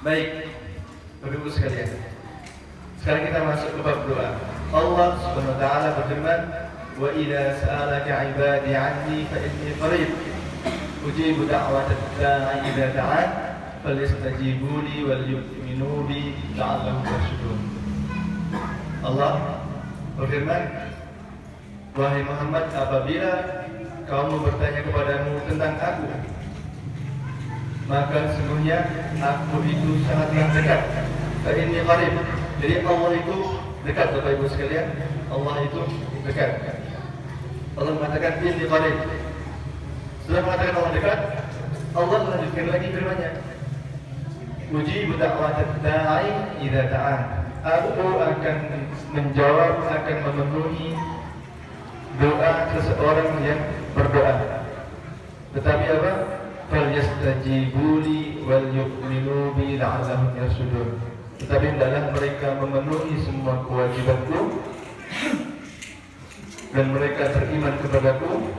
Baik, Bapak Ibu sekalian. Sekarang kita masuk ke bab doa. Allah Subhanahu wa taala berfirman, "Wa idza sa'alaka 'ibadi 'anni fa inni qarib. Ujibu da'watad da'i idza da'an, falyastajibu li wal yu'minu bi la'allahum yarshudun." Allah berfirman, "Wahai Muhammad, apabila kamu bertanya kepadamu tentang aku, maka sesungguhnya aku itu sangatlah dekat." Ini qarib. Jadi Allah itu dekat, Bapak Ibu sekalian. Allah itu dekat. Allah mengatakan ini qarib. Setelah mengatakan Allah dekat, Allah melanjutkan lagi firman-Nya, "Ujibu da'watad da'i idza da'an." Aku akan menjawab, akan memenuhi doa seseorang yang berdoa. Tetapi apa? "Falyastajibu li wal yu'minu bi la'allahum yarshudun." Tetapi hendaklah mereka memenuhi semua kewajibanku dan mereka beriman kepadaku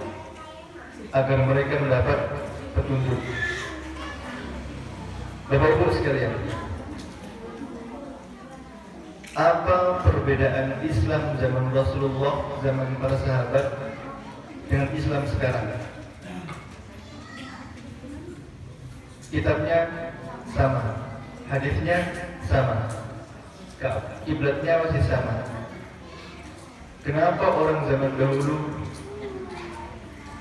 agar mereka mendapat petunjuk. Bapak Ibu sekalian, apa perbedaan Islam zaman Rasulullah, zaman para sahabat dengan Islam sekarang? Kitabnya sama, hadisnya sama, kiblatnya masih sama. Kenapa orang zaman dahulu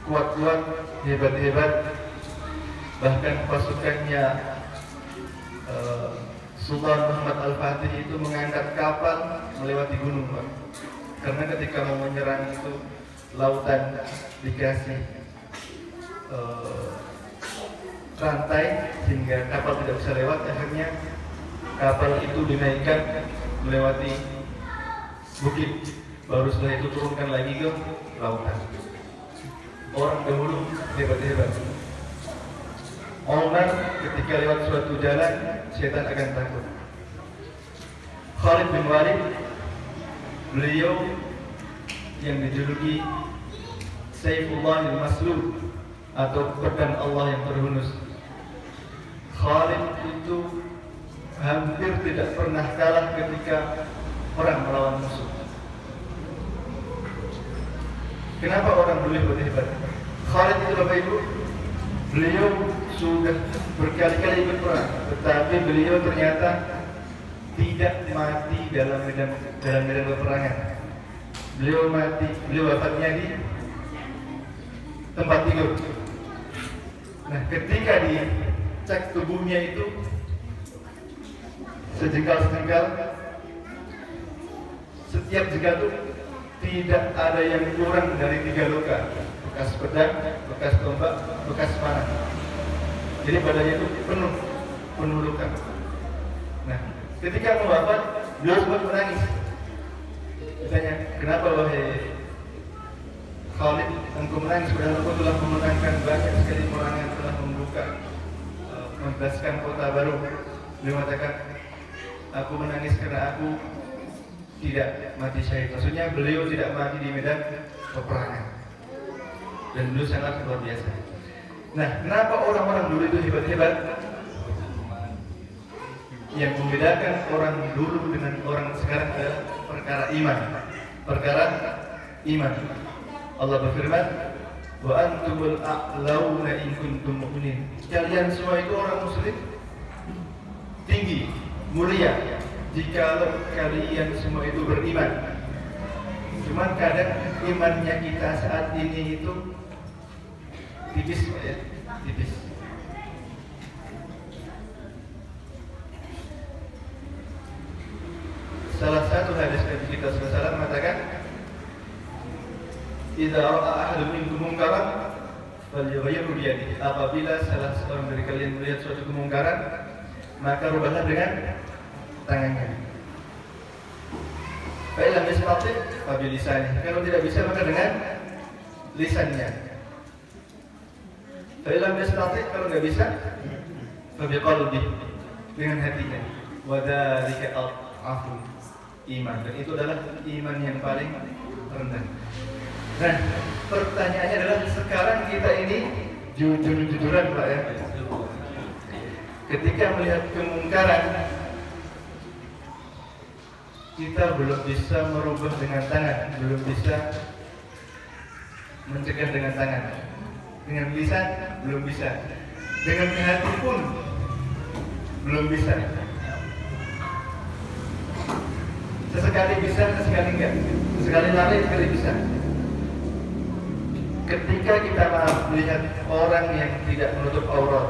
kuat-kuat, hebat-hebat, bahkan pasukannya Sultan Muhammad Al-Fatih itu mengangkat kapal melewati gunung, Pak. Karena ketika mau menyerang itu lautan dikasih rantai sehingga kapal tidak bisa lewat. Akhirnya kapal itu dinaikkan melewati bukit, baru setelah itu turunkan lagi ke lautan. Orang dahulu hebat-hebat. Umar ketika lewat suatu jalan, setan akan takut. Khalid bin Walid, beliau yang dijuluki Saifullah al-Maslul atau pedang Allah yang terhunus. Khalid itu hampir tidak pernah kalah ketika perang melawan musuh. Kenapa orang dulu hebat-hebat? Khalid itu, Bapak Ibu, beliau sudah berkali-kali ikut perang, tetapi beliau ternyata tidak mati dalam medan peperangan. Beliau wafatnya di tempat tidur. Nah, ketika dicek tubuhnya itu sejengkal-sejengkal, setiap jengkal itu tidak ada yang kurang dari 3 luka, bekas pedang, bekas tombak, bekas panah. Jadi badannya itu penuh luka. Nah, ketika mau wafat, beliau sempat menangis. Ditanya, "Kenapa wahai Khalid, engkau menangis? Padahal engkau telah memenangkan banyak sekali peperangan, telah membuka, membebaskan kota baru." Beliau mengatakan, "Aku menangis karena aku tidak mati syahid." Maksudnya beliau tidak mati di medan peperangan. Dan beliau sangat luar biasa. Nah, kenapa orang-orang dulu itu hebat-hebat? Yang membedakan orang dulu dengan orang sekarang adalah perkara iman. Perkara iman. Allah berfirman, "Wa antumul a'launa in kuntum mu'minin." Kalian semua itu orang muslim tinggi, mulia jika kalian semua itu beriman. Cuman kadang imannya kita saat ini itu tipis, Pak, ya, tipis. Salah satu hadis Nabi kita SAW mengatakan, "Idza ra'a ahadun minkum munkaran falyughayyirhu bi yadihi." Apabila salah seorang dari kalian melihat suatu kemungkaran, maka rubahlah dengan tangannya. Fa illam yastati' fa bi lisanihi. Kalau tidak bisa maka dengan lisannya. Fa'ilam yastati', kalau nggak bisa, fabiqalbi, dengan hatinya. Wa dzalika al-'afwu, iman. Dan itu adalah iman yang paling rendah. Nah, pertanyaannya adalah sekarang kita ini jujur-jujuran, Pak, ya. Ketika melihat kemungkaran, kita belum bisa merubah dengan tangan, belum bisa mencegah dengan tangan, dengan lisan belum bisa, dengan hati pun belum bisa. Sesekali bisa, sesekali enggak, sesekali lalai, sekali bisa. Ketika kita melihat orang yang tidak menutup aurat,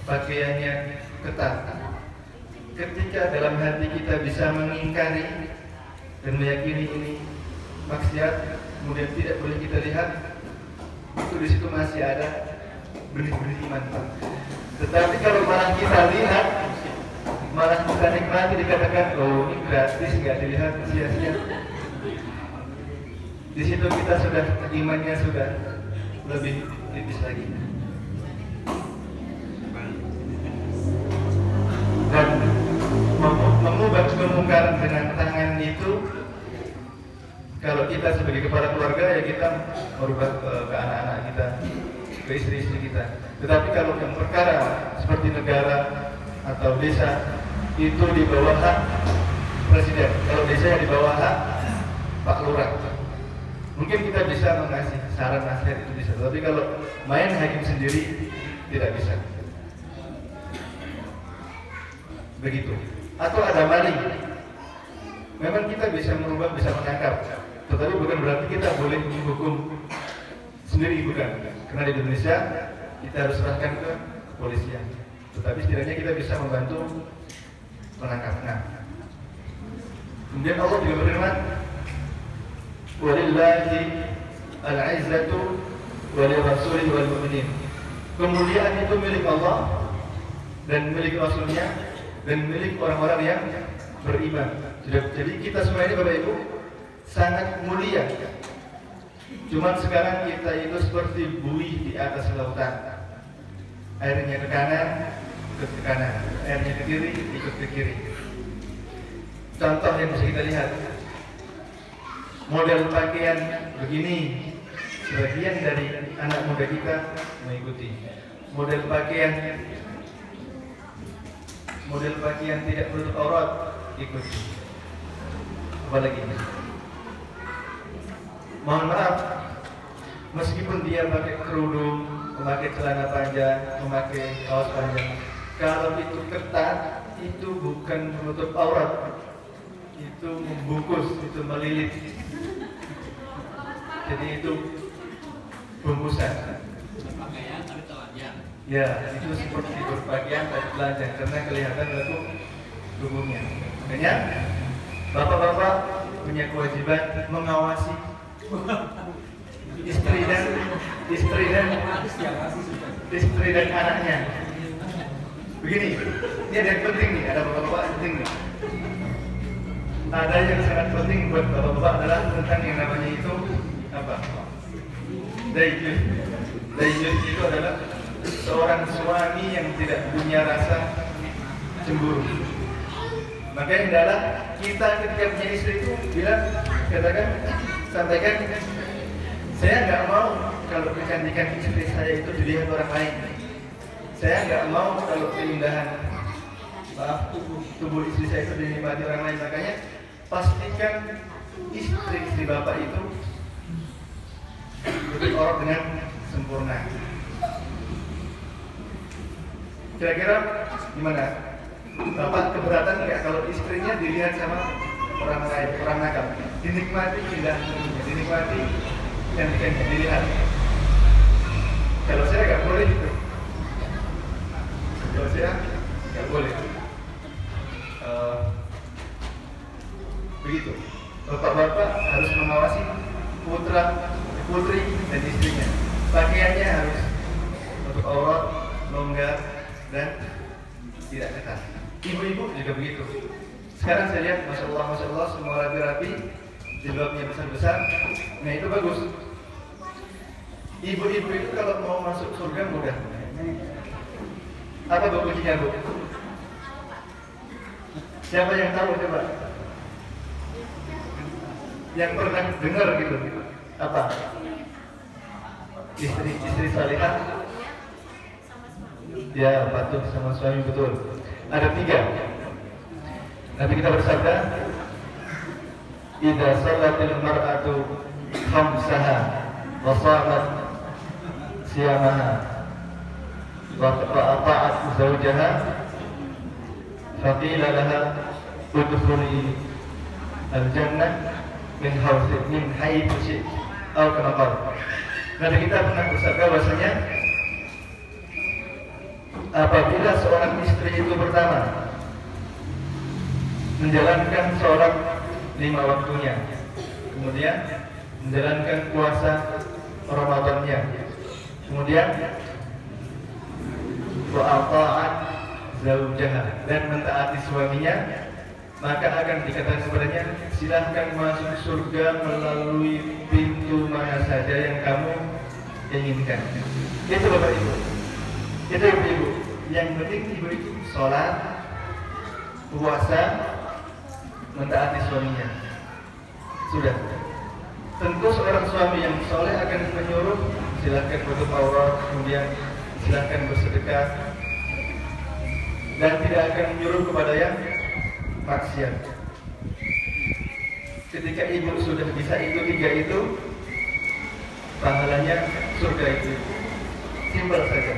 pakaiannya ketat, ketika dalam hati kita bisa mengingkari dan meyakini ini maksiat, kemudian tidak boleh kita lihat, itu di situ masih ada benih-benih iman. Tetapi kalau malah kita lihat, malah kita nikmati, dikatakan, oh ini gratis, nggak dilihat, sia-sia. Di situ kita sudah, imannya sudah lebih tipis lagi. Dan mengubah kemungkaran dengan tangan itu, kalau kita sebagai kepala keluarga, ya kita merubah ke anak-anak kita, ke istri-istri kita. Tetapi kalau yang perkara seperti negara atau desa, itu di bawah hak presiden. Kalau desa di bawah hak Pak Lurah. Mungkin kita bisa mengasih saran nasihat, itu bisa. Tapi kalau main hakim sendiri, tidak bisa. Begitu. Atau ada maling. Memang kita bisa merubah, bisa menangkap. Tetapi bukan berarti kita boleh menghukum sendiri, bukan. Karena di Indonesia kita harus serahkan ke kepolisian. Tetapi setidaknya kita bisa membantu menangkap. Nah, kemudian Allah juga berfirman, walillahi al-izzatu walirrasuli wal mu'minin. Kemuliaan itu milik Allah dan milik Rasulnya dan milik orang-orang yang beriman. Jadi kita semua ini Bapak Ibu sangat mulia. Cuman sekarang kita itu seperti buih di atas lautan. Airnya ke kanan, ikut ke kanan. Airnya ke kiri, ikut ke kiri. Contoh yang bisa kita lihat, model pakaian begini, sebagian dari anak muda kita mengikuti. Model pakaian tidak menutup aurat, ikuti. Apalagi, mohon maaf, meskipun dia pakai kerudung, memakai celana panjang, memakai kaos panjang, kalau itu ketat, itu bukan menutup aurat, itu membungkus, itu melilit. Jadi itu bungkusan. Berpakaian tapi telanjang. Ya, itu seperti berpakaian tapi telanjang karena kelihatan lekuk tubuhnya. Makanya bapak-bapak punya kewajiban mengawasi istri dan anaknya. Begini, ini ada yang penting nih, ada bapak-bapak penting nih. Ada yang sangat penting buat bapak-bapak adalah tentang yang namanya itu apa? Daijus itu adalah seorang suami yang tidak punya rasa cemburu. Makanya adalah kita ketika punya istri itu bilang, sampaikan, saya nggak mau kalau kecantikan istri saya itu dilihat orang lain. Saya nggak mau kalau keindahan tubuh istri saya itu dinikmati orang lain. Makanya pastikan istri bapak itu tutup aurat dengan sempurna. Kira-kira gimana? Bapak keberatan nggak kalau istrinya dilihat sama orang lain, orang nakal? Dinikmati indahnya, dinikmati cantiknya, dilihat. Kalau saya nggak boleh itu. Kalau saya nggak boleh. Begitu. Bapak-bapak harus mengawasi putri dan istrinya. Pakaiannya harus untuk aurat, longgar dan tidak ketat. Ibu-ibu juga begitu. Sekarang saya lihat, masya Allah, semua rapi-rapi, jilbabnya besar-besar. Nah itu bagus. Ibu-ibu itu kalau mau masuk surga mudah. Apa bu kuncinya bu? Siapa yang tahu coba? Yang pernah dengar gitu? Apa? Istri salihah dia patuh sama suami betul. Ada 3. Nabi kita bersabda, "Idza salatil mar'atu khamsaha wa shamat siyamaha wa ata'at zawjaha faqila laha udkhuli al-jannah min haythu syi'ti aw kama qala." Nabi kita pernah bersabda bahwasanya apabila seorang istri itu pertama menjalankan sholat 5 waktunya, kemudian menjalankan puasa Ramadannya, kemudian wa'ata'at zawjaha, dan mentaati suaminya, maka akan dikatakan kepadanya, silahkan masuk surga melalui pintu mana saja yang kamu inginkan. Itu Bapak Ibu, itu Ibu-Ibu. Yang penting Ibu itu sholat, puasa, mentaati suaminya. Sudah. Tentu seorang suami yang soleh akan menyuruh silahkan tutup aurat, kemudian silahkan bersedekah, dan tidak akan menyuruh kepada yang maksiat. Ketika ibu sudah bisa itu 3 itu, pahalanya surga itu. Simpel saja.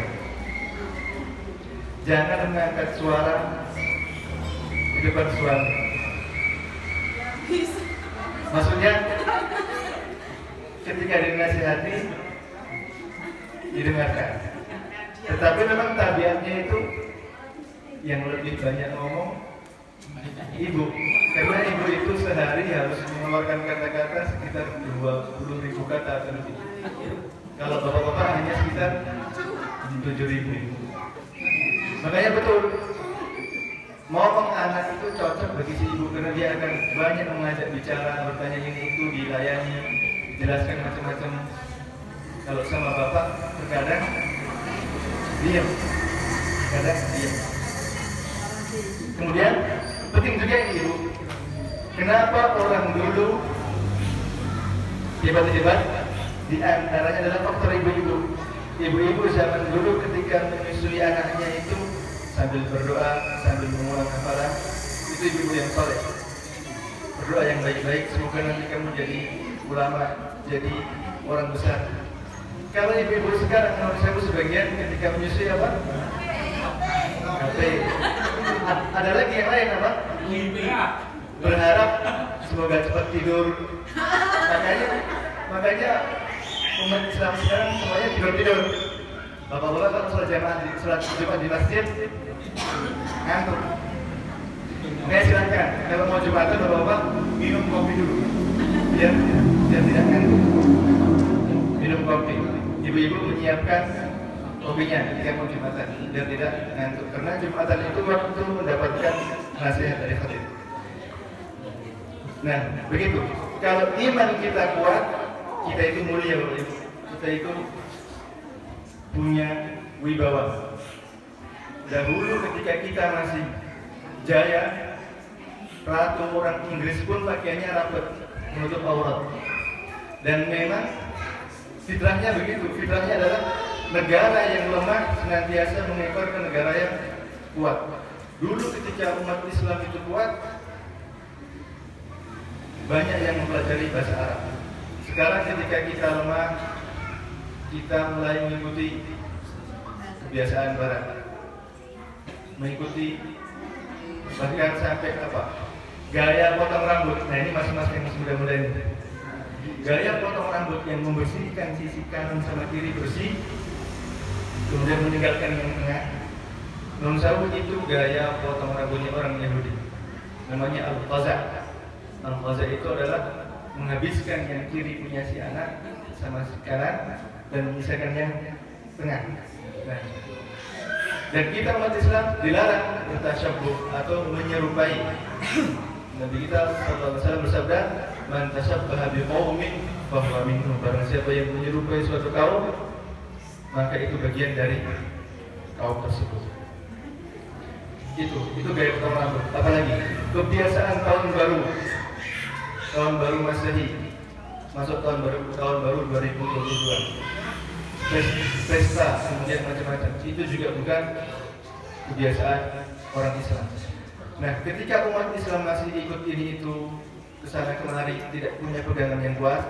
Jangan mengangkat suara di depan suami. Maksudnya ketika dinasihati didengarkan. Tetapi memang tabiatnya itu yang lebih banyak ngomong ibu, karena ibu itu sehari harus mengeluarkan kata-kata sekitar 20.000 kata atau lebih. Kalau bapak-bapak hanya sekitar 7.000. Makanya betul, ngomong anak itu cocok bagi si ibu karena dia akan banyak mengajak bicara, bertanya ini itu, dilayani, dijelaskan macam-macam. Kalau sama bapak terkadang diam, kadang diam. Kemudian penting juga ini ibu, kenapa orang dulu hebat-hebat? Di antaranya adalah faktor ibu-ibu. Ibu-ibu zaman dulu ketika menyusui anaknya itu sambil berdoa, sambil mengulang hafalan, itu ibu-ibu yang soleh. Berdoa yang baik-baik, semoga nanti kamu jadi ulama, jadi orang besar. Kalau ibu-ibu sekarang, menurut saya sebagian ketika menyusui apa? HP. Ada lagi yang lain apa? Berharap semoga cepat tidur. Makanya umat Islam sekarang semuanya tidur. Bapak-bapak kalau sholat Jumat di masjid ngantuk. Silakan kalau mau Jumatan bapak-bapak minum kopi dulu. Biar tidak ngantuk. Minum kopi. Ibu-ibu menyiapkan kopinya ketika mau Jumatan biar tidak ngantuk. Karena Jumatan itu waktu mendapatkan nasihat dari khatib. Nah, begitu. Kalau iman kita kuat, kita itu mulia, kita itu punya wibawa. Dahulu ketika kita masih jaya, ratu orang Inggris pun pakaiannya rapat, menutup aurat. Dan memang fitrahnya begitu. Fitrahnya adalah negara yang lemah senantiasa mengekor ke negara yang kuat. Dulu ketika umat Islam itu kuat, banyak yang mempelajari bahasa Arab. Sekarang ketika kita lemah, kita mulai mengikuti kebiasaan barat, mengikuti bahkan sampai apa? Gaya potong rambut. Nah ini masing-masing yang masih muda-muda ini. Gaya potong rambut yang membersihkan sisi kanan sama kiri bersih, kemudian meninggalkan yang tengah. Nonsawu itu gaya potong rambutnya orang Yahudi. Namanya al-qaza. Al-qaza itu adalah menghabiskan yang kiri punya si anak sama si kanan dan menyisakan yang tengah. Nah, dan kita umat Islam dilarang bertasyabbuh atau menyerupai. Nabi kita sallallahu alaihi wasallam bersabda, "Man tashabbaha biqaumin fahuwa minhum." Barang siapa yang menyerupai suatu kaum, maka itu bagian dari kaum tersebut. Itu gaya potong rambut. Apalagi kebiasaan tahun baru Masehi, masuk tahun baru 2022. pesta, kemudian macam-macam. Itu juga bukan kebiasaan orang Islam. Nah, ketika umat Islam masih ikut ini itu kesana kemari, tidak punya pegangan yang kuat,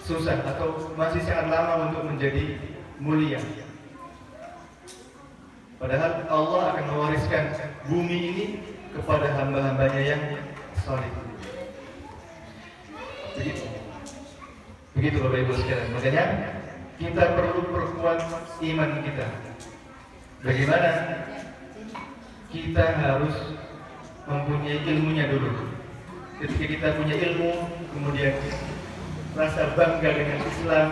susah atau masih sangat lama untuk menjadi mulia. Padahal Allah akan mewariskan bumi ini kepada hamba-hambanya yang saleh. Begitu Bapak Ibu sekalian. Makanya kita perlu perkuat iman kita. Bagaimana? Kita harus mempunyai ilmunya dulu. Ketika kita punya ilmu, kemudian rasa bangga dengan Islam,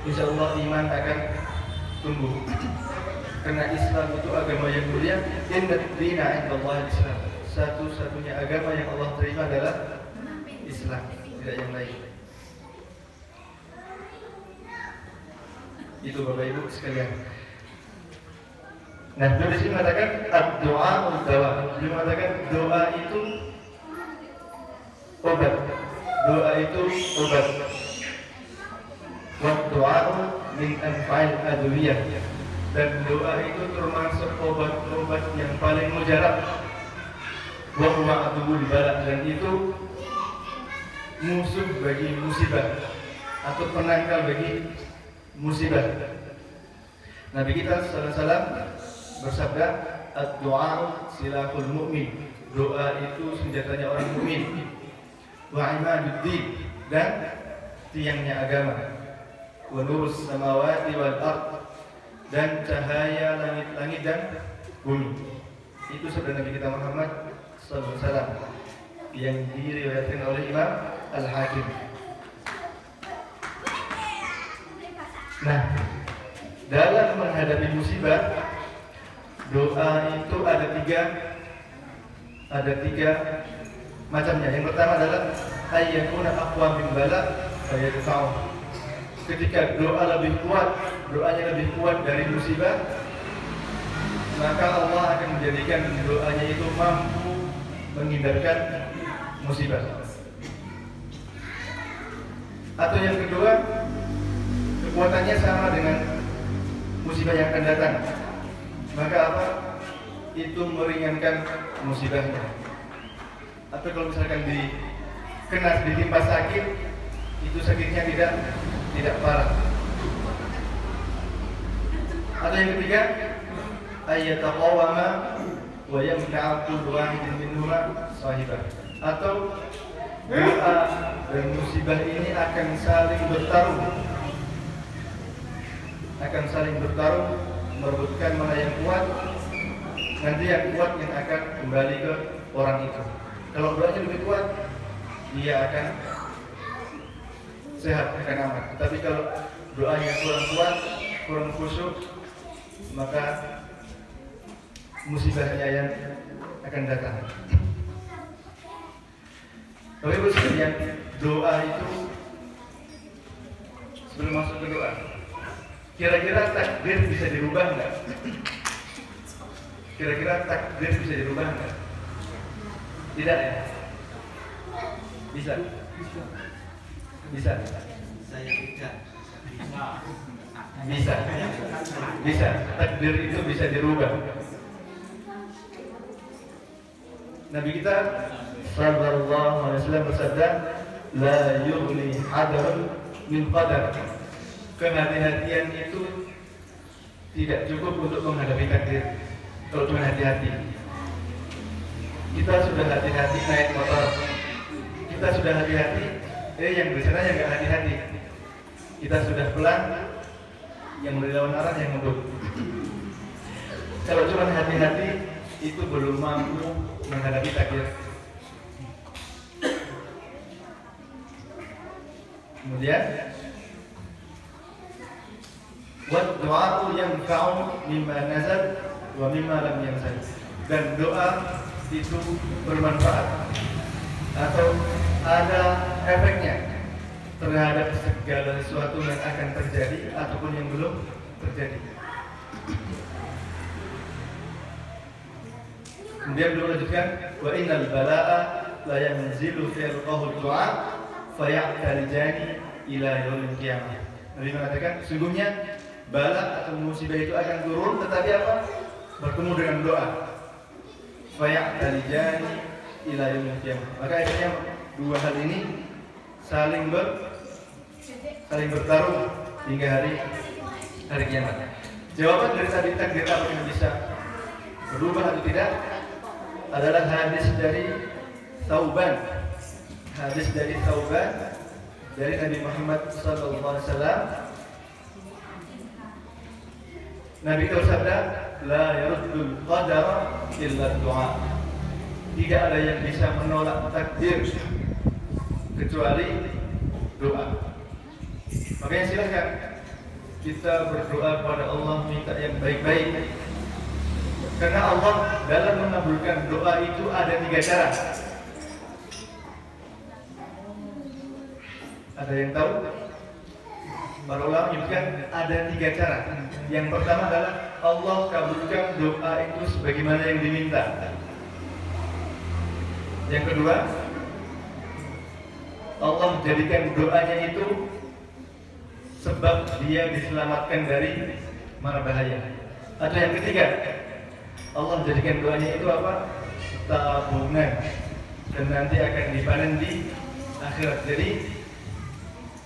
insya Allah iman akan tumbuh. Karena Islam itu agama yang mulia. Inna dina indallahi Islam. Satu-satunya agama yang Allah terima adalah Islam, tidak yang lain. Itu Bapak Ibu sekalian. Nah, di sini mengatakan doa dawa. Dia mengatakan doa itu obat. Doa itu obat. Wa doa min anfa'il adwiyah. Dan doa itu termasuk obat-obat yang paling mujarab. Wa huwa adwul bala, dan itu musuh bagi musibah atau penangkal bagi musibah. Nabi kita sallallahu alaihi wasallam bersabda, "Ad-du'a silahul mu'min." Doa itu senjatanya orang mukmin. Wa imaduddin, dan tiangnya agama. Wa nurus samawati wal ard, dan cahaya langit-langit dan bumi. Itu sabda Nabi kita Muhammad sallallahu alaihi wasallam yang diriwayatkan oleh Imam Al-Hakim. Nah, dalam menghadapi musibah, doa itu ada tiga macamnya. Yang pertama adalah ayyakuna aqwa min bala fayadfa'u. Ketika doanya lebih kuat dari musibah, maka Allah akan menjadikan doanya itu mampu menghindarkan musibah. Atau yang kedua, kekuatannya sama dengan musibah yang akan datang, maka apa? Itu meringankan musibahnya. Atau kalau misalkan ditimpa sakit, itu sakitnya tidak parah. Atau yang ketiga, ayyataqawama wa yamna'u kullu wahidin minhuma sahibah. Atau doa dan musibah ini akan saling bertarung, merebutkan mana yang kuat. Nanti yang kuat yang akan kembali ke orang itu. Kalau doanya lebih kuat, dia akan sehat, akan aman. Tapi kalau doanya kurang kuat, kurang khusyuk, maka musibahnya yang akan datang. Tapi Ibu sekalian, doa itu sebelum masuk ke doa, kira-kira takdir bisa dirubah nggak? Kira-kira takdir bisa dirubah nggak? Tidak ya? Bisa? Bisa? Saya tidak. Bisa. Takdir itu bisa dirubah. Nabi kita sallallahu alaihi wasallam bersabda, la yughni hadarun min qadar. Kehati-hatian itu tidak cukup untuk menghadapi takdir. Kalau cuma hati-hati, kita sudah hati-hati naik motor, kita sudah hati-hati, yang di sana yang nggak hati-hati, kita sudah pelan, yang berlawan arah yang ngebut. Kalau cuma hati-hati, itu belum mampu menghadapi takdir. Kemudian, wat doa yang kau mimma nazar wa mimma lam yanzal. Dan doa itu bermanfaat atau ada efeknya terhadap segala sesuatu yang akan terjadi ataupun yang belum terjadi. Kemudian beliau lanjutkan, wa innal balaa la yanzilu fi al-qawl du'a faya'talijani ila yaumil qiyamah. Nabi mengatakan sungguhnya bala atau musibah itu akan turun, tetapi apa? Bertemu dengan doa. Faya'talijani ila yaumil qiyamah. Maka akhirnya dua hal ini saling bertarung hingga hari kiamat. Jawaban dari tadi takdir apa yang bisa berubah atau tidak adalah hadis dari Thauban. Hadis dari Thauban dari Nabi Muhammad SAW. Nabi itu bersabda, la yaruddul qadara illa du'a. Tidak ada yang bisa menolak takdir kecuali doa. Makanya silakan kita berdoa kepada Allah, minta yang baik-baik. Karena Allah dalam mengabulkan doa itu ada 3 cara. Ada yang tahu? Para ulama menyebutkan ada 3 cara. Yang pertama adalah Allah kabulkan doa itu sebagaimana yang diminta. Yang kedua, Allah menjadikan doanya itu sebab dia diselamatkan dari mara bahaya. Atau yang ketiga, Allah menjadikan doanya itu apa? Tabungan, dan nanti akan dipanen di akhirat. Jadi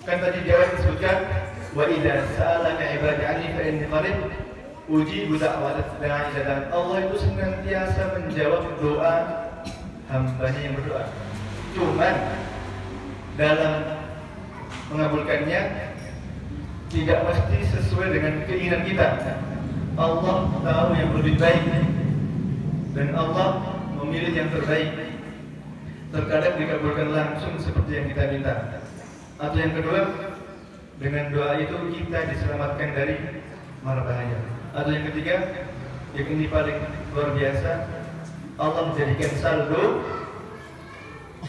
kan tadi di awal disebutkan wa idza sa'alaka ibadi anni fa inni qarib ujibu da'watad da'i, dan Allah itu senantiasa menjawab doa hambanya yang berdoa. Cuman dalam mengabulkannya tidak mesti sesuai dengan keinginan kita. Allah tahu yang lebih baik dan Allah memilih yang terbaik. Terkadang dikabulkan langsung seperti yang kita minta. Atau yang kedua, dengan doa itu kita diselamatkan dari mara bahaya. Atau yang ketiga, yang ini paling luar biasa, Allah menjadikan saldo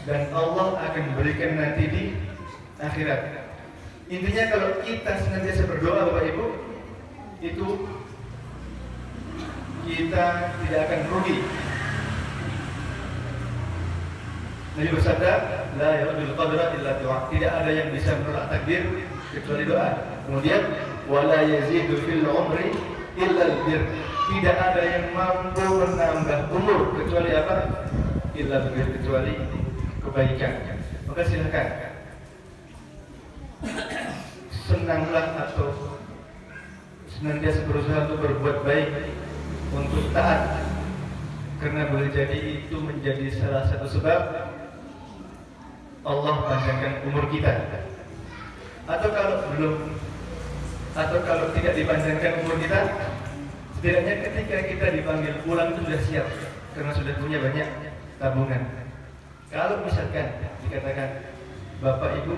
dan Allah akan berikan nanti di akhirat. Intinya kalau kita senantiasa berdoa Bapak Ibu, itu kita tidak akan rugi. Nabi bersabda, la yaruddul qadra illa du'a. Tidak ada yang bisa menolak takdir kecuali doa. Kemudian, wala yazidu fil umri illa al-bir. Tidak ada yang mampu menambah umur kecuali apa? Illa al-bir, kecuali kebaikan. Maka silakan senanglah atau senantiasa berusaha untuk berbuat baik, untuk taat, karena boleh jadi itu menjadi salah satu sebab Allah panjangkan umur kita. Atau kalau tidak dipanjangkan umur kita, setidaknya ketika kita dipanggil pulang itu sudah siap, karena sudah punya banyak tabungan. Kalau misalkan dikatakan Bapak Ibu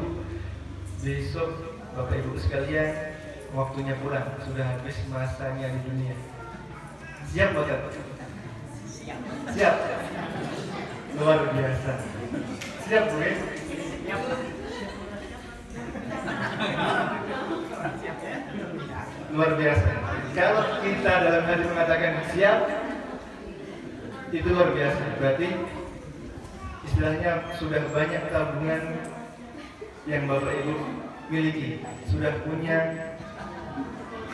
besok, Bapak Ibu sekalian waktunya pulang, sudah habis masanya di dunia, siap Bapak? Siap. Luar biasa. Siap Bu? Siap. Luar biasa. Kalau kita dalam hati mengatakan siap, itu luar biasa. Berarti istilahnya sudah banyak tabungan yang Bapak Ibu miliki, sudah punya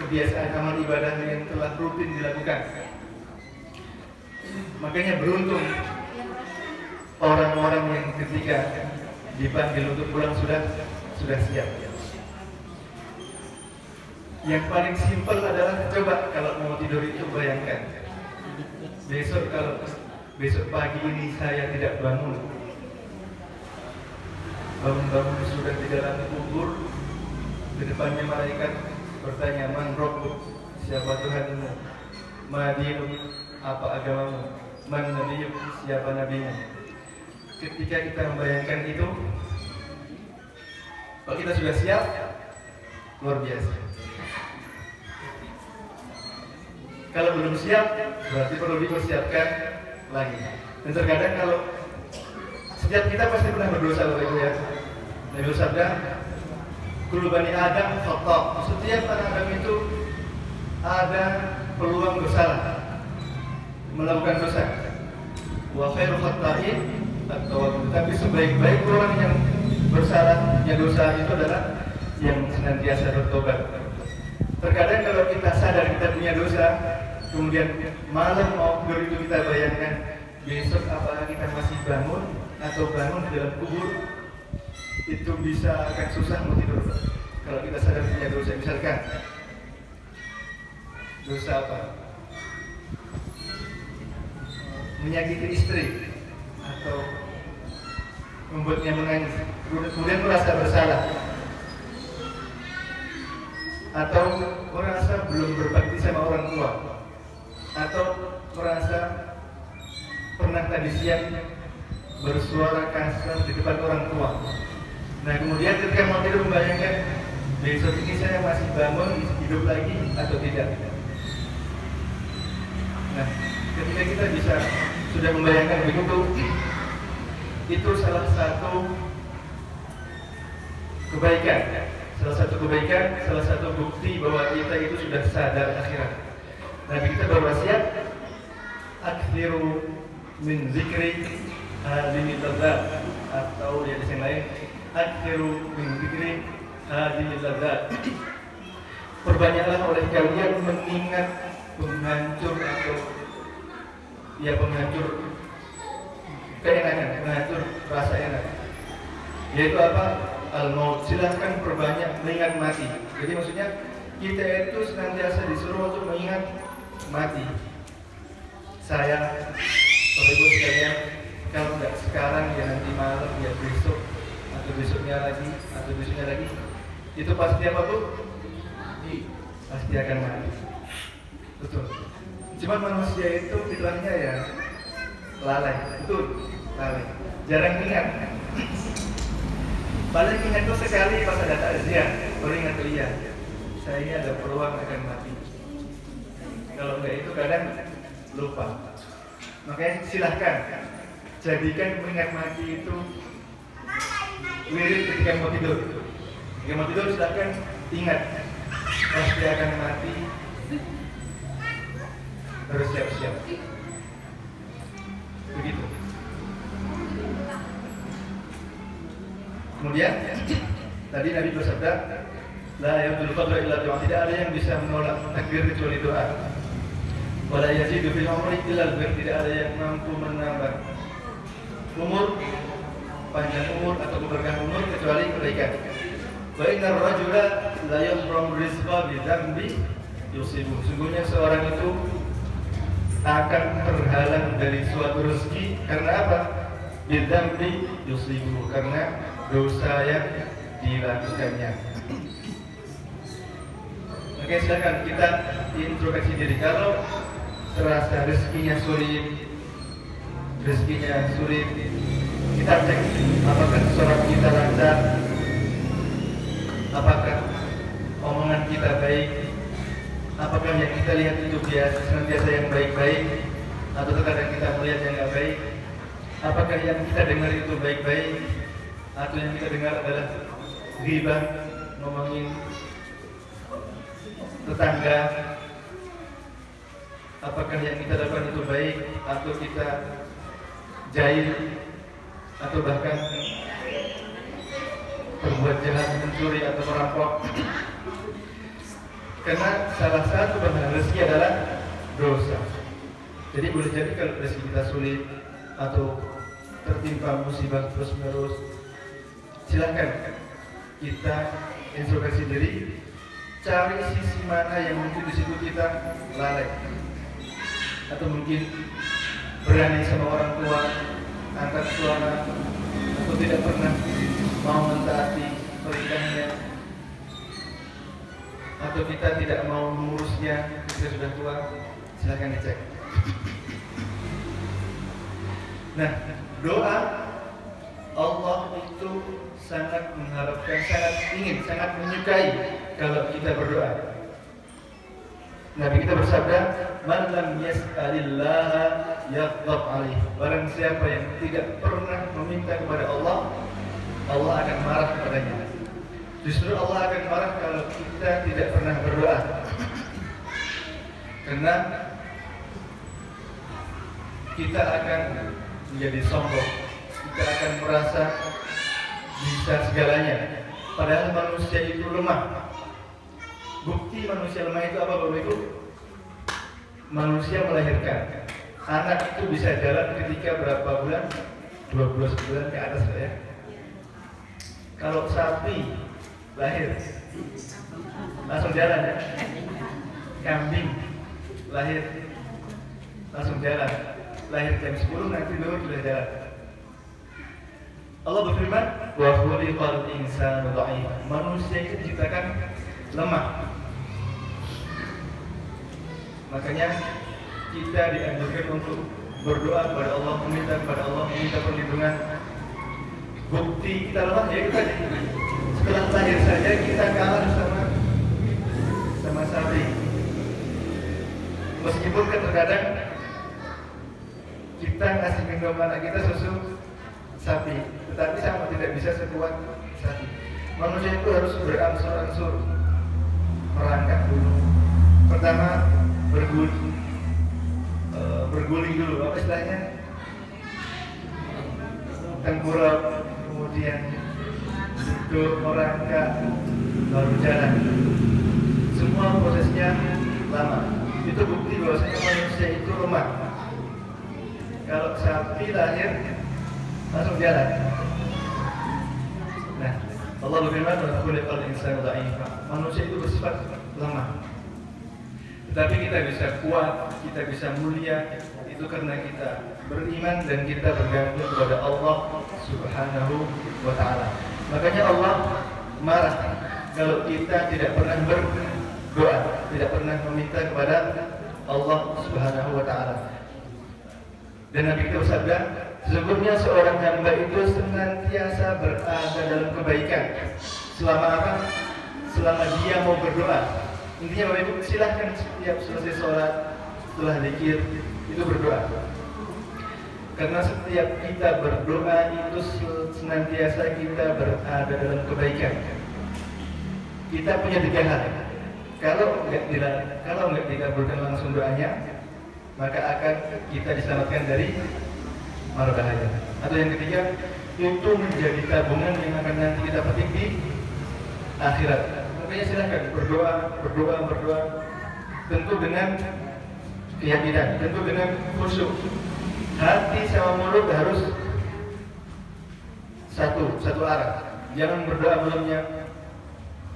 kebiasaan amal ibadah yang telah rutin dilakukan. Makanya beruntung orang-orang yang ketika dipanggil untuk pulang sudah siap. Yang paling simpel adalah coba kalau mau tidur itu bayangkan besok pagi ini saya tidak bangun sudah di dalam kubur, di depannya malaikat bertanya, man rabbuk, siapa Tuhanmu, ma dinuk, apa agamamu, man nabiyuk, siapa nabimu. Ketika kita membayangkan itu, kalau kita sudah siap, luar biasa. Kalau belum siap, berarti perlu dipersiapkan lagi. Dan terkadang kalau setiap kita pasti pernah berdosa Bapak Ibu ya. Nabi bersabda, kullu bani Adam khata'. Setiap anak Adam itu ada peluang bersalah, melakukan dosa. Wa khairu khata'in at-tawwab. Tapi sebaik-baik orang yang bersalahnya dosa itu adalah yang senantiasa bertobat. Terkadang kalau kita sadar kita punya dosa, kemudian malam mau tidur itu kita bayangkan besok apakah kita masih bangun atau bangun di dalam kubur, itu bisa akan susah mau tidur. Kalau kita sadar punya dosa, misalkan dosa apa? Menyakiti istri atau membuatnya menangis, kemudian merasa bersalah, atau merasa belum berbakti sama orang tua, atau merasa pernah tadi siang bersuara kasar di depan orang tua. Nah kemudian ketika mau tidur membayangkan besok ini saya masih bangun, hidup lagi atau tidak. Nah ketika kita bisa sudah membayangkan begitu, itu salah satu kebaikan, salah satu bukti bahwa kita itu sudah sadar akhirat. Nabi kita berwasiat, akthiru min zikri hadhihi ladzat, atau di hadis yang lain, akthiru min zikri hadhihi ladzat. Perbanyaklah oleh kalian mengingat penghancur atau penghancur keenakan, penghancur rasa enak. Yaitu apa? Al-maut. Silahkan perbanyak mengingat mati. Jadi maksudnya kita itu senantiasa disuruh untuk mengingat mati. Saya, Bapak Ibu sekalian, kalau nggak sekarang ya nanti malam, ya besok, atau besoknya lagi, itu pasti apa Bu? Pasti akan mati. Betul. Cuma manusia itu fitrahnya ya lalai, betul, lalai. Jarang ingat. Paling ingat itu sekali pas ada takziah, baru ingat tuh iya, saya ini ada peluang akan mati. Kalau enggak itu kadang lupa. Makanya silahkan jadikan mengingat mati itu wirid ketika mau tidur. Ketika mau tidur silahkan ingat pasti akan mati, harus siap-siap. Begitu. Kemudian tadi Nabi bersabda, la yaqulu qadra illa doa, tidak ada yang bisa menolak takbir kecuali doa. Wala yazidu fil umri illa al-bir, tidak ada yang mampu menambah umur, panjang umur atau keberkahan umur kecuali kebaikan. Wa innar rajula la yahram rizqa bi dzambi yusibu, sungguhnya seorang itu akan terhalang dari suatu rezeki karena apa? Bi dzambi yusibu, karena dosa yang dilakukannya. Oke, silakan kita introspeksi diri. Kalau terasa rezekinya sulit, kita cek apakah sholat kita lancar, apakah omongan kita baik, apakah yang kita lihat itu senantiasa yang baik-baik, atau terkadang kita melihat yang nggak baik, apakah yang kita dengar itu baik-baik, atau yang kita dengar adalah ghibah, ngomongin tetangga. Apakah yang kita lakukan itu baik, atau kita jahil, atau bahkan berbuat jahat, mencuri atau merampok. Karena salah satu bahan rezeki adalah dosa. Jadi boleh jadi kalau rezeki kita sulit atau tertimpa musibah terus-menerus, silakan kita introspeksi diri, cari sisi mana yang mungkin di situ kita lalai, atau mungkin berani sama orang tua, angkat suara, atau tidak pernah mau mentaati perintahnya, atau kita tidak mau mengurusnya ketika sudah tua. Silakan dicek. Nah, doa Allah itu sangat mengharapkan, sangat ingin, sangat menyukai kalau kita berdoa. Nabi kita bersabda, "Man lam yas'alillaha yaghdab alaih." Barang siapa yang tidak pernah meminta kepada Allah, Allah akan marah kepadanya. Justru Allah akan marah kalau kita tidak pernah berdoa. Karena kita akan menjadi sombong, kita akan merasa bisa segalanya. Padahal manusia itu lemah. Bukti manusia lemah itu apa Bapak Ibu? Manusia melahirkan. Anak itu bisa jalan ketika berapa bulan? 12 bulan ke atas ya. Kalau sapi lahir langsung jalan ya. Kambing lahir langsung jalan. Lahir jam 10 nanti dulu sudah jalan. Allah berfirman, wa khuliqal insanu dha'if. Manusia itu diciptakan lemah. Makanya kita dianjurkan untuk berdoa kepada Allah, meminta kepada Allah, meminta perlindungan. Bukti kita lemah ya kita setelah lahir saja kita kalah sama sapi. Meskipun terkadang kita ngasih minum anak kita susu sapi, tetapi sama tidak bisa sekuat sapi. Manusia itu harus berangsur-angsur merangkak dulu. Pertama berguling dulu, apa istilahnya? Tengkurap, kemudian duduk, merangkak, baru jalan. Semua prosesnya lama. Itu bukti bahwasanya manusia itu lemah. Kalau sapi lahir langsung jalan. Nah, Allah berfirman, "Wa khuliqal insanu dha'ifa." Manusia itu bersifat lemah. Tetapi kita bisa kuat, kita bisa mulia itu karena kita beriman dan kita bergantung kepada Allah Subhanahu wa taala. Makanya Allah marah kalau kita tidak pernah berdoa, tidak pernah meminta kepada Allah Subhanahu wa taala. Dan Nabi kita bersabda, sesungguhnya seorang hamba itu senantiasa berada dalam kebaikan. Selama apa? Selama dia mau berdoa. Intinya Bapak Ibu silahkan setiap selesai sholat, setelah zikir itu berdoa. Karena setiap kita berdoa itu senantiasa kita berada dalam kebaikan. Kita punya 3 hal. Kalau nggak dikabulkan langsung doanya, maka akan kita diselamatkan dari mara bahaya. Atau yang ketiga, itu menjadi tabungan yang akan nanti kita petik di akhirat. Makanya silahkan berdoa, tentu dengan keyakinan, tentu dengan khusyuk. Hati sama mulut harus satu arah. Jangan berdoa mulutnya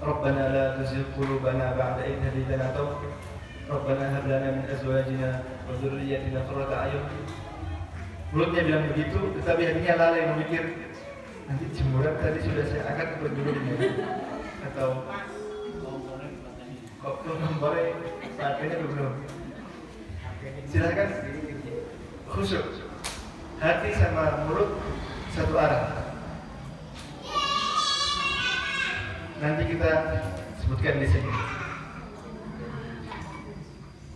Rabbana la tuzigh qulubana ba'da idh hadaytana atau Rabbana hab lana min azwajina wa dhurriyyatina qurrata a'yun. Mulutnya bilang begitu, tetapi hatinya lalai memikir nanti jemuran tadi sudah saya angkat berdulunya atau kok boleh saatnya belum. Silakan khusyuk. Hati sama mulut satu arah. Nanti kita sebutkan di sini.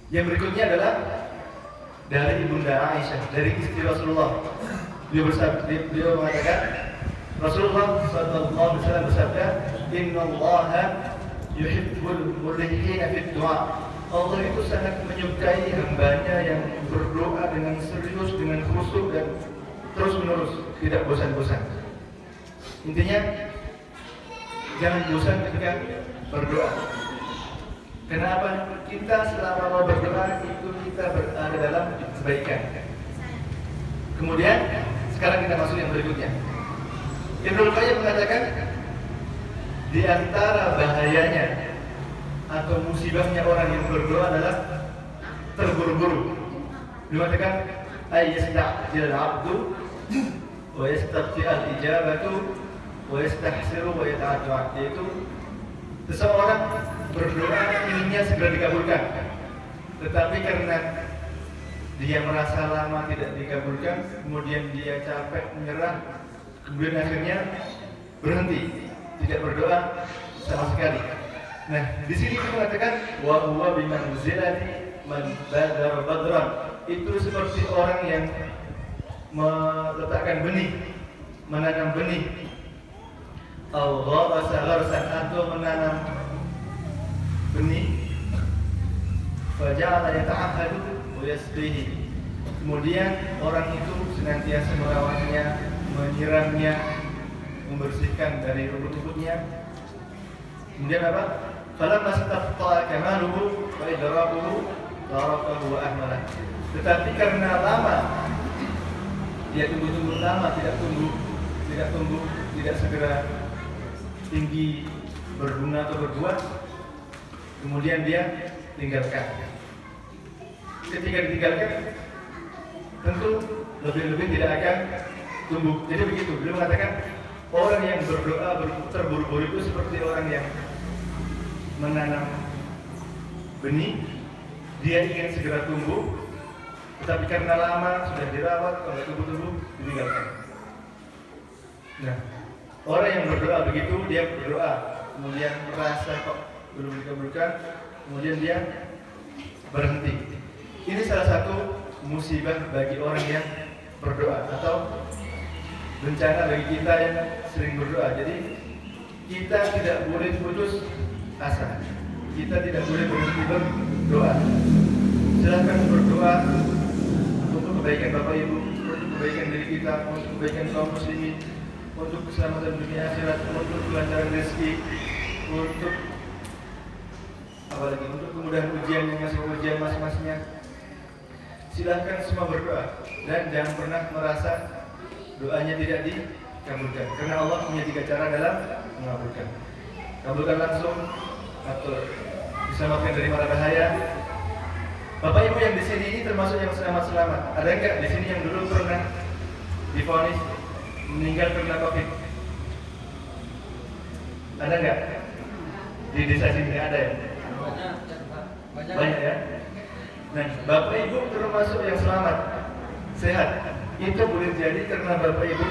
Yang berikutnya adalah dari Ibunda Aisyah, dari istri Rasulullah. Beliau mengatakan, Rasulullah SAW bersabda, Innallaha yuhibbul mulihina fid du'a. Allah itu sangat menyukai hambanya yang berdoa dengan serius, dengan khusyuk dan terus menerus, tidak bosan-bosan. Intinya jangan bosan ketika berdoa. Kenapa? Kita selama mau berdoa itu kita berada dalam kebaikan. Kemudian sekarang kita masuk yang berikutnya. Ibnu Qayyim mengatakan di antara bahayanya atau musibahnya orang yang berdoa adalah terburu-buru. Dia mengatakan ayyasta'jil al-'abdu wa yastaqti al-ijabatu wa yastahsiru wa yata'addu, yaitu seseorang berdoa inginnya segera dikabulkan, tetapi karena dia merasa lama tidak dikabulkan, kemudian dia capek, menyerah, kemudian akhirnya berhenti, tidak berdoa sama sekali. Nah, di sini kita mengatakan wa huwa bimanzilati man badara badran. Itu seperti orang yang meletakkan benih, menanam benih. Allah gharsan atau menanam benih. Faja'ala yata'ahadu wa yasqihi. Kemudian orang itu senantiasa merawatnya, menyiramnya, membersihkan dari rumput-rumputnya. Kemudian apa? Falamma istaqta kamaluhu wa idrakuhu tarakahu wa ahmalah. Tetapi karena lama dia tunggu lama tidak tumbuh, tidak segera tinggi berbunga atau berbuah, kemudian dia tinggalkan. Ketika ditinggalkan, tentu lebih-lebih tidak akan tumbuh. Jadi begitu, beliau mengatakan orang yang berdoa terburu-buru itu seperti orang yang menanam benih, dia ingin segera tumbuh, tetapi karena lama sudah dirawat, kalau tumbuh ditinggalkan. Nah, orang yang berdoa begitu, dia berdoa, kemudian merasa kok belum dikabulkan, kemudian dia berhenti. Ini salah satu musibah bagi orang yang berdoa atau bencana bagi kita yang sering berdoa. Jadi kita tidak boleh putus asa, kita tidak boleh berhenti berdoa. Silahkan berdoa untuk kebaikan Bapak Ibu, untuk kebaikan diri kita, untuk kebaikan kaum muslimin, untuk keselamatan dunia akhirat, untuk kelancaran rezeki, untuk apalagi untuk kemudahan ujian yang masing-masingnya. Silahkan semua berdoa dan jangan pernah merasa doanya tidak dikabulkan, karena Allah punya 3 cara dalam mengabulkan. Kabulkan langsung atau diselamatkan dari mara bahaya. Bapak Ibu yang di sini ini termasuk yang selamat. Ada enggak di sini yang dulu pernah divonis meninggal karena COVID? Ada enggak? Di desa sini ada ya? Banyak ya? Nah, Bapak Ibu termasuk yang selamat, sehat. Itu boleh jadi karena Bapak Ibu